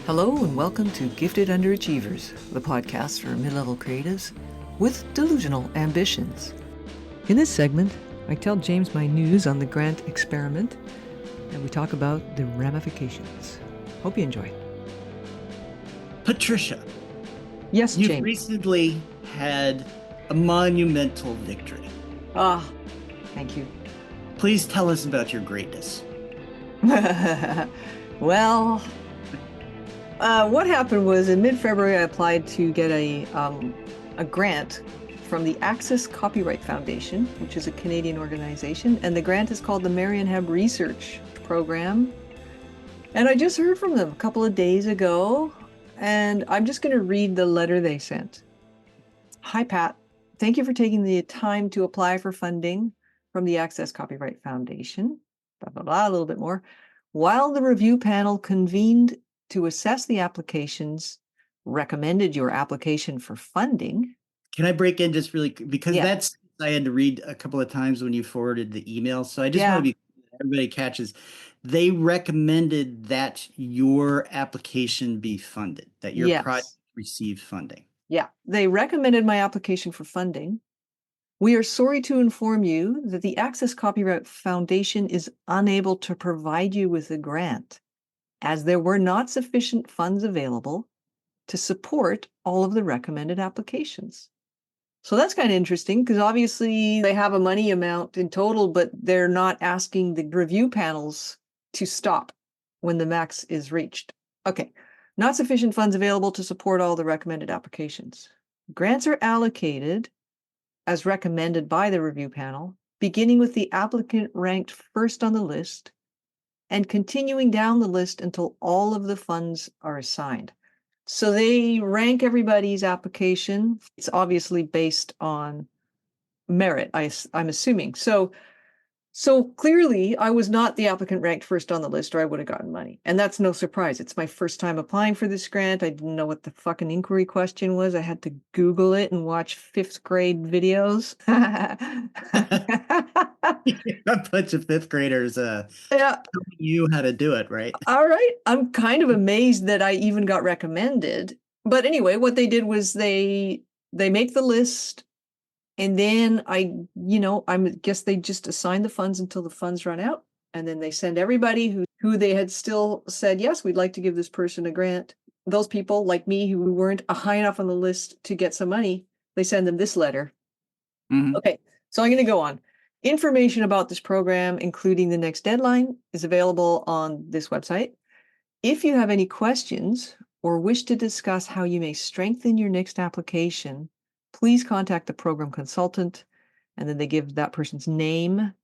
Hello and welcome to Gifted Underachievers, the podcast for mid-level creatives with delusional ambitions. In this segment, I tell James my news on the grant experiment, and we talk about the ramifications. Hope you enjoy. Patricia, Yes, you've James. recently had a monumental victory. Thank you. Please tell us about your greatness. Well, what happened was in mid-February I applied to get a grant from the Access Copyright Foundation, which is a Canadian organization, and the grant is called the Marion Heb Research Program. And I just heard from them a couple of days ago, and I'm just going to read the letter they sent. Hi, Pat. Thank you for taking the time to apply for funding from the Access Copyright Foundation. Blah, blah, blah, a little bit more. While the review panel convened to assess the applications, recommended your application for funding. Can I break in just really because Yeah. that's I had to read a couple of times when you forwarded the email. So I just want to be everybody catches. They recommended that your application be funded, that your project receive funding. Yeah, they recommended my application for funding. We are sorry to inform you that the Access Copyright Foundation is unable to provide you with a grant, as there were not sufficient funds available to support all of the recommended applications. So that's kind of interesting because obviously they have a money amount in total, but they're not asking the review panels to stop when the max is reached. Okay, not sufficient funds available to support all the recommended applications. Grants are allocated as recommended by the review panel, beginning with the applicant ranked first on the list and continuing down the list until all of the funds are assigned. So they rank everybody's application. It's obviously based on merit, I'm assuming. So clearly I was not the applicant ranked first on the list, or I would have gotten money. And that's no surprise. It's my first time applying for this grant. I didn't know what the fucking inquiry question was. I had to Google it and watch 5th grade videos. A bunch of fifth graders Yeah. telling you how to do it, right? All right. I'm kind of amazed that I even got recommended. But anyway, what they did was they make the list, and then I guess they just assign the funds until the funds run out, and then they send everybody who they had still said, yes, we'd like to give this person a grant. Those people like me who weren't high enough on the list to get some money, they send them this letter. Mhm. Okay, so I'm going to go on. Information about this program, including the next deadline, is available on this website. If you have any questions or wish to discuss how you may strengthen your next application, please contact the program consultant. And then they give that person's name,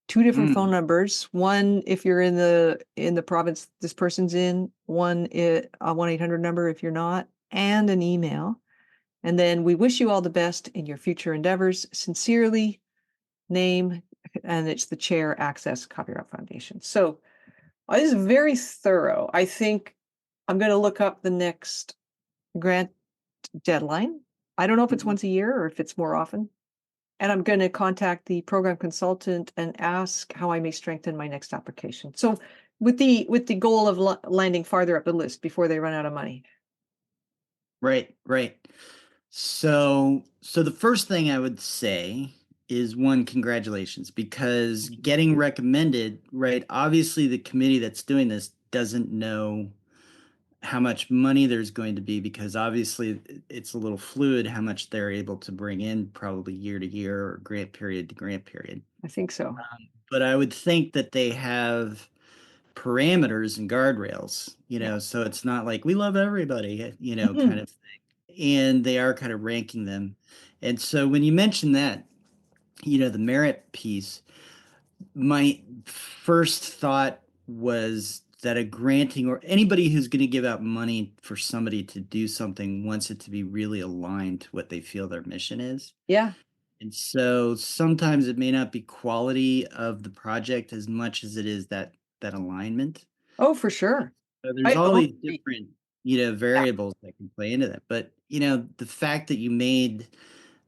2 different phone numbers. One, if you're in the province this person's in, one, a 1-800 number if you're not, and an email. And then we wish you all the best in your future endeavors. Sincerely, name, and it's the chair, Access Copyright Foundation. So this is very thorough. I think I'm going to look up the next grant deadline. I don't know if it's once a year or if it's more often. And I'm going to contact the program consultant and ask how I may strengthen my next application. So with the goal of landing farther up the list before they run out of money. Right. So the first thing I would say is one, congratulations, because getting recommended, right? Obviously, the committee that's doing this doesn't know how much money there's going to be because obviously it's a little fluid how much they're able to bring in probably year to year or grant period to grant period. I think so. But I would think that they have parameters and guardrails, so it's not like we love everybody, kind of thing. And they are kind of ranking them. And so when you mention that, the merit piece, my first thought was that a granting or anybody who's going to give out money for somebody to do something wants it to be really aligned to what they feel their mission is. Yeah. And so sometimes it may not be quality of the project as much as it is that alignment. Oh, for sure. So there's all these different, variables that can play into that. But, the fact that you made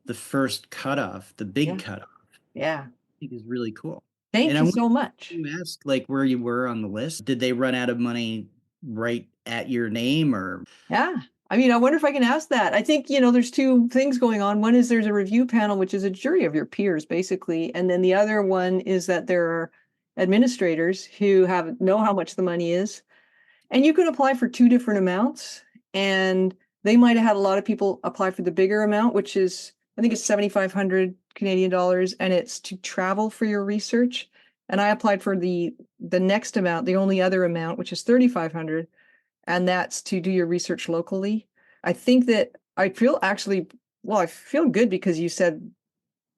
the first cutoff, the big cutoff, Yeah. I think is really cool. Thank And you so much. You asked like where you were on the list. Did they run out of money right at your name or Yeah. I mean, I wonder if I can ask that. I think, there's two things going on. One is there's a review panel, which is a jury of your peers, basically. And then the other one is that there are administrators who know how much the money is. And you can apply for two different amounts. And they might have had a lot of people apply for the bigger amount, which is, I think it's 7,500 Canadian dollars, and it's to travel for your research. And I applied for the next amount, the only other amount, which is 3,500, and that's to do your research locally. I think that I feel good because you said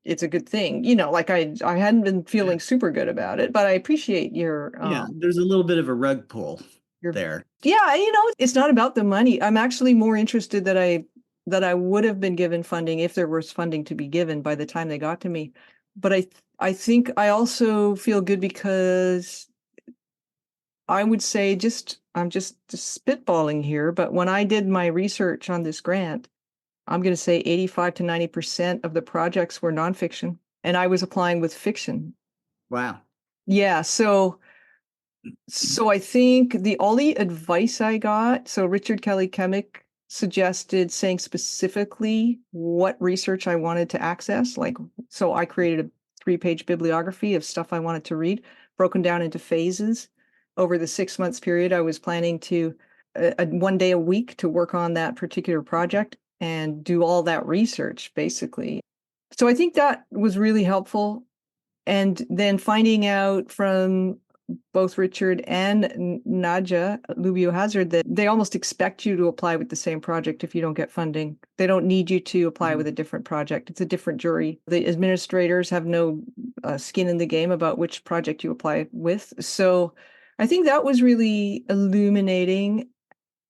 it's a good thing. Like I hadn't been yeah, feeling super good about it, but I appreciate your yeah, there's a little bit of a rug pull your there. yeah, it's not about the money. I'm actually more interested that I would have been given funding if there was funding to be given by the time they got to me. But I think I also feel good because I would say I'm just spitballing here, but when I did my research on this grant, I'm going to say 85 to 90% of the projects were nonfiction, and I was applying with fiction. Wow. Yeah, so I think the only advice I got, so Richard Kelly Kemick suggested saying specifically what research I wanted to access. So I created a 3-page bibliography of stuff I wanted to read, broken down into phases. Over the 6 months period, I was planning to one day a week to work on that particular project and do all that research, basically. So I think that was really helpful. And then finding out from both Richard and Nadja Lubio Hazard that they almost expect you to apply with the same project if you don't get funding. They don't need you to apply Mhm. with a different project. It's a different jury. The administrators have no skin in the game about which project you apply with. So I think that was really illuminating.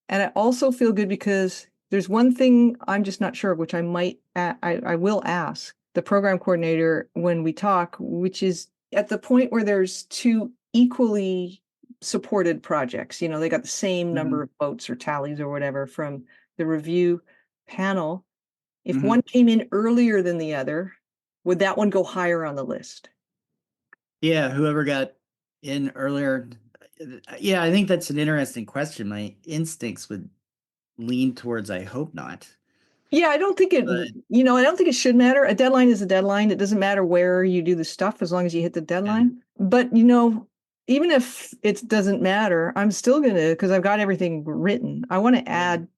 And I also feel good because there's one thing I'm just not sure of, which I will ask the program coordinator when we talk, which is at the point where there's two equally supported projects, they got the same number Mhm. of votes or tallies or whatever from the review panel. If one Mhm. came in earlier than the other, would that one go higher on the list? Yeah, whoever got in earlier. Yeah, I think that's an interesting question. My instincts would lean towards I hope not. Yeah, But I don't think it should matter. A deadline is a deadline. It doesn't matter where you do the stuff as long as you hit the yeah. deadline. But, even if it doesn't matter, I'm still gonna, because I've got everything written. I want to Yeah. add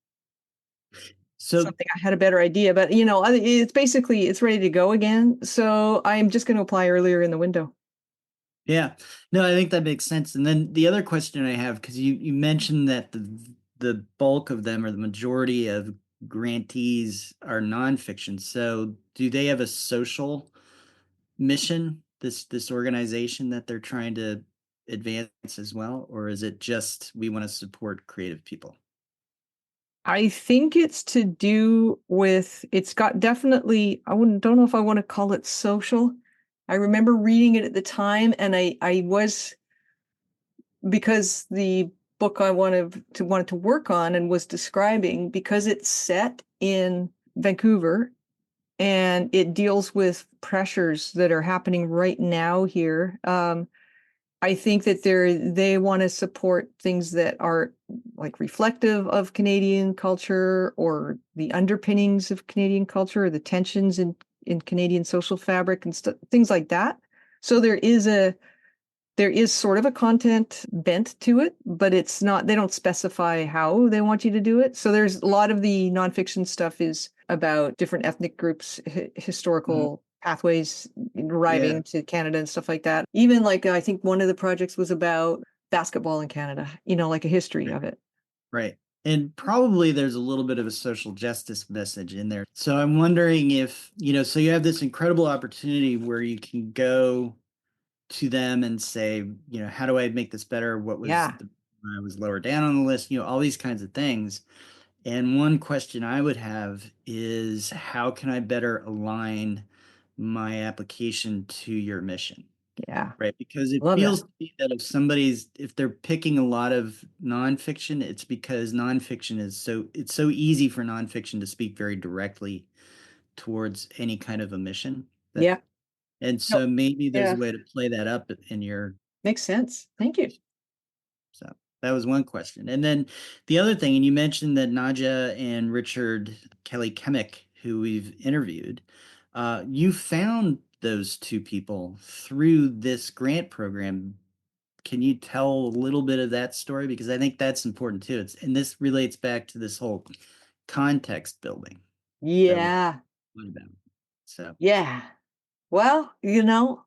So something. I had a better idea, but it's ready to go again. So I'm just going to apply earlier in the window. yeah. No, I think that makes sense. And then the other question I have, because you mentioned that the bulk of them or the majority of grantees are nonfiction. So do they have a social mission, this organization that they're trying to advance as well? Or is it just we want to support creative people? I think it's to do with, it's got definitely, don't know if I want to call it social. I remember reading it at the time, and I was, because the book I wanted to work on and was describing, because it's set in Vancouver and it deals with pressures that are happening right now here. I think that they want to support things that are like reflective of Canadian culture, or the underpinnings of Canadian culture, or the tensions in Canadian social fabric and things like that. So there is sort of a content bent to it, but it's not, they don't specify how they want you to do it. So there's a lot of the nonfiction stuff is about different ethnic groups, Mhm. historical pathways Yeah, arriving to Canada and stuff like that. Even like I think one of the projects was about basketball in Canada, like a history right. of it. Right. And probably there's a little bit of a social justice message in there. So I'm wondering if, so you have this incredible opportunity where you can go to them and say, how do I make this better? What was Yeah. the I was lower down on the list, all these kinds of things. And one question I would have is how can I better align my application to your mission? Yeah. Right, because it Love that. feels to me that if they're picking a lot of nonfiction, it's because nonfiction it's so easy for nonfiction to speak very directly towards any kind of a mission that, Yeah. and No, so maybe there's a yeah. way to play that up in your Makes sense. Thank you. application. So That was one question. And then the other thing, and you mentioned that Naja and Richard Kelly Kemick, who we've interviewed, you found those two people through this grant program. Can you tell a little bit of that story? Because I think that's important too. And this relates back to this whole context building that we're Yeah. talking about. So, Yeah. Well,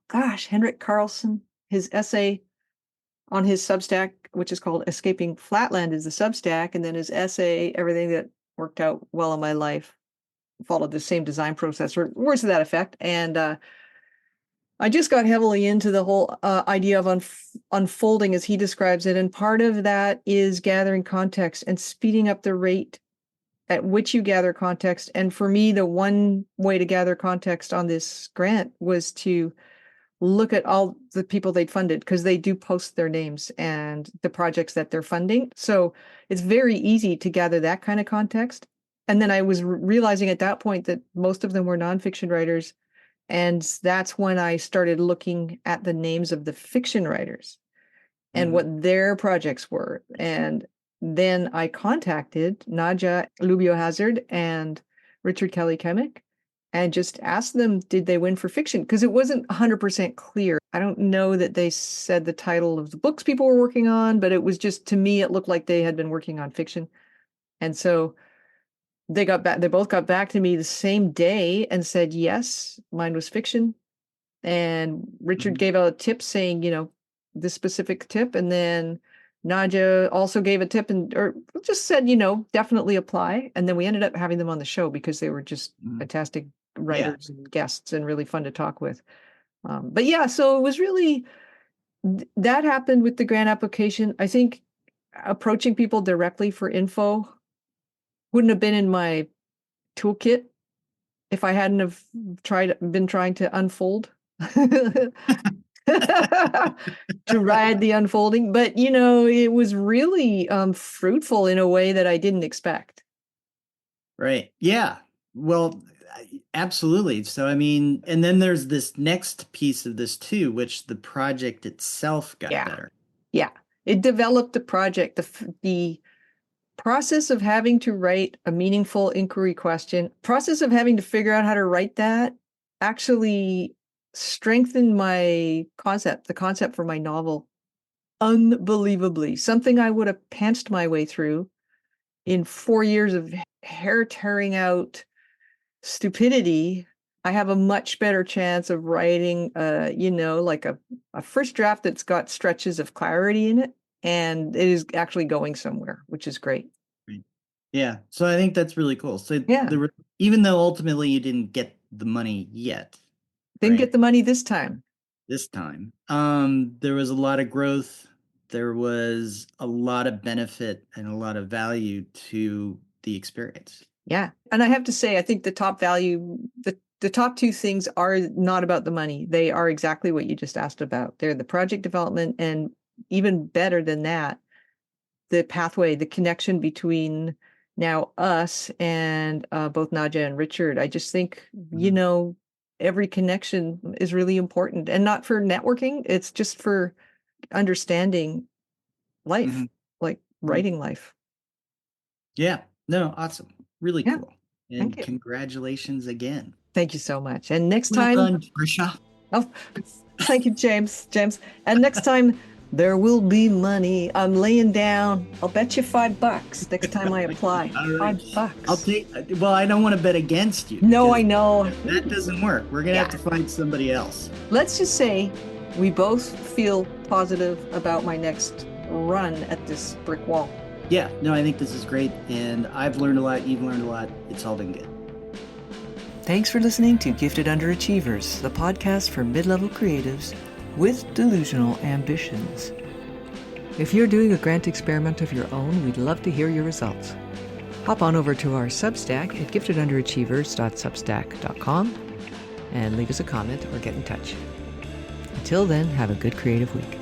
gosh, Henrik Carlson, his essay on his Substack, which is called Escaping Flatland, is the Substack, and then his essay, Everything That Worked Out Well in My Life, followed the same design process, or words to that effect. And I just got heavily into the whole idea of unfolding, as he describes it. And part of that is gathering context and speeding up the rate at which you gather context. And for me, the one way to gather context on this grant was to look at all the people they'd funded, because they do post their names and the projects that they're funding. So it's very easy to gather that kind of context. And then I was realizing at that point that most of them were nonfiction writers. And that's when I started looking at the names of the fiction writers and what their projects were. And then I contacted Nadja Lubio-Hazard and Richard Kelly Kemick and just asked them, did they win for fiction? Because it wasn't 100% clear. I don't know that they said the title of the books people were working on, but it was just, to me, it looked like they had been working on fiction. And so they both got back to me the same day and said, yes, mine was fiction. And Richard gave out a tip saying, this specific tip. And then Nadja also gave a tip or just said, definitely apply. And then we ended up having them on the show because they were just fantastic writers and guests and really fun to talk with. But yeah, so it was really, that happened with the grant application. I think approaching people directly for info wouldn't have been in my toolkit if I hadn't have been trying to unfold. To ride the unfolding. But it was really fruitful in a way that I didn't expect. Right. Yeah. Well, absolutely. So, I mean, and then there's this next piece of this too, which the project itself got better. Yeah. It developed the project. The process of having to write a meaningful inquiry question, process of having to figure out how to write that, actually strengthened my concept, the concept for my novel, unbelievably. Something I would have pantsed my way through in 4 years of hair tearing out stupidity. I have a much better chance of writing, like a first draft that's got stretches of clarity in it, and it is actually going somewhere, which is great. Yeah. So I think that's really cool. So even though ultimately you didn't get the money yet. Didn't get the money this time. There was a lot of growth. There was a lot of benefit and a lot of value to the experience. Yeah. And I have to say, I think the top value, the top two things are not about the money. They are exactly what you just asked about. They're the project development, and even better than that, the pathway, the connection between now us and both Nadja and Richard. I just think, every connection is really important, and not for networking. It's just for understanding life, like writing life. Yeah. No, awesome. Really cool. And Thank you. Congratulations again. Thank you so much. And next Well time, done, Trisha. Oh, thank you, James. And next time, there will be money. I'm laying down, I'll bet you $5 next time I apply. All right. $5. Well, I don't want to bet against you. No, I know. That doesn't work. We're going to have to find somebody else. Let's just say we both feel positive about my next run at this brick wall. Yeah, no, I think this is great. And I've learned a lot. You've learned a lot. It's all been good. Thanks for listening to Gifted Underachievers, the podcast for mid-level creatives with delusional ambitions. If you're doing a grant experiment of your own, we'd love to hear your results. Hop on over to our Substack at giftedunderachievers.substack.com and leave us a comment or get in touch. Until then, have a good creative week.